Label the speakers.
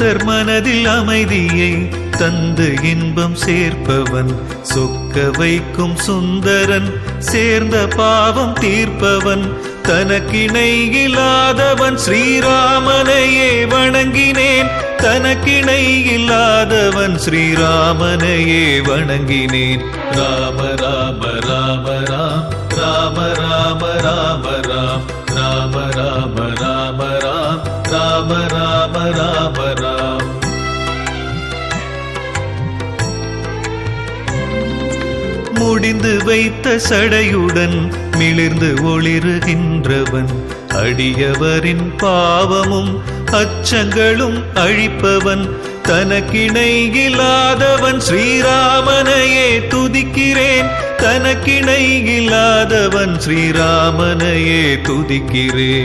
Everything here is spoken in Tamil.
Speaker 1: பக்தர் மனதில் அமைதியை தந்து இன்பம் சேர்ப்பவன், சொக்க வைக்கும் சுந்தரன், சேர்ந்த பாவம் தீர்ப்பவன், தனக்கிணை இல்லாதவன், ஸ்ரீராமனையே வணங்கினேன். தனக்கிணை இல்லாதவன், ஸ்ரீராமனையே வணங்கினேன். ராம ராம ராம ராம், ராம ராம ராம ராம், ராம ராம ராம ராம், ராம ராம ராம ராம். முடிந்து வைத்த சடையுடன் மிளிர்ந்து ஒளிருகின்றவன், அடியவரின் பாவமும் அச்சங்களும் அழிப்பவன், தனக்கிணை இல்லாதவன், ஸ்ரீராமனையே துதிக்கிறேன். தனக்கிணை இல்லாதவன், ஸ்ரீராமனையே துதிக்கிறேன்.